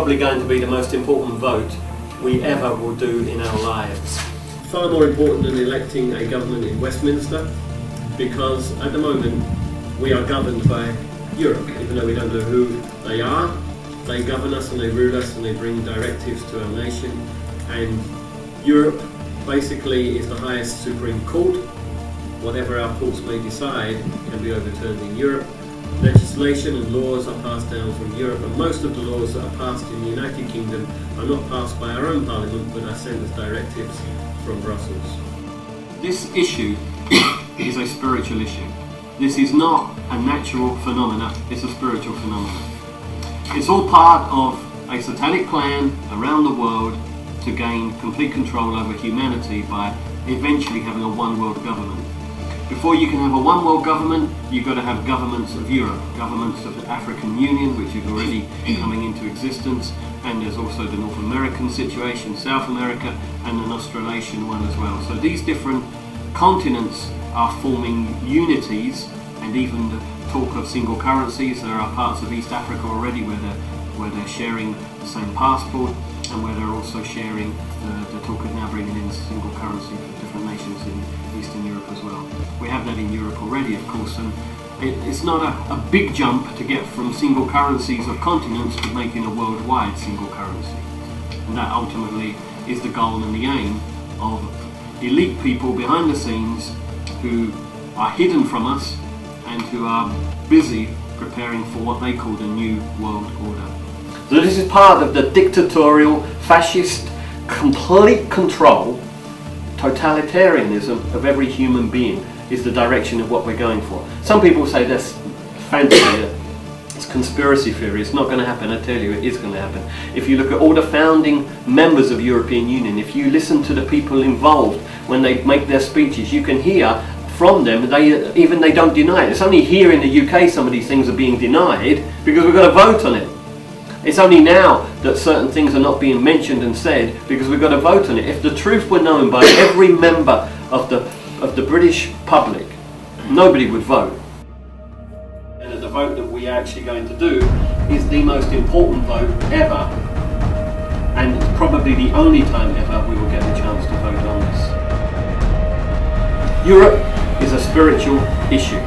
probably going to be the most important vote we ever will do in our lives. Far more important than electing a government in Westminster, because at the moment we are governed by Europe, even though we don't know who they are. They govern us and they rule us and they bring directives to our nation, and Europe basically is the highest supreme court. Whatever our courts may decide can be overturned in Europe. Legislation and laws are passed down from Europe, and most of the laws that are passed in the United Kingdom are not passed by our own Parliament but are sent as directives from Brussels. This issue is a spiritual issue. This is not a natural phenomena, it's a spiritual phenomenon. It's all part of a satanic plan around the world to gain complete control over humanity by eventually having a one world government. Before you can have a one world government, you've got to have governments of Europe, governments of the African Union, which is already coming into existence, and there's also the North American situation, South America, and an Australasian one as well. So these different continents are forming unities, and even the talk of single currencies. There are parts of East Africa already where they're sharing the same passport, and where they're also sharing the talk of now bringing in single currency for different nations in Eastern Europe as well. We have that in Europe already, of course, and it's not a big jump to get from single currencies of continents to making a worldwide single currency. And that ultimately is the goal and the aim of elite people behind the scenes who are hidden from us and who are busy preparing for what they call the New World Order. So this is part of the dictatorial, fascist, complete control, totalitarianism of every human being is the direction of what we're going for. Some people say that's fantasy, it's conspiracy theory, it's not going to happen. I tell you, it is going to happen. If you look at all the founding members of the European Union, if you listen to the people involved when they make their speeches, you can hear from them, they don't deny it. It's only here in the UK some of these things are being denied because we've got to vote on it. It's only now that certain things are not being mentioned and said because we've got to vote on it. If the truth were known by every member of the British public, nobody would vote. And the vote that we are actually going to do is the most important vote ever, and it's probably the only time ever we will get the chance to vote on this. Europe is a spiritual issue.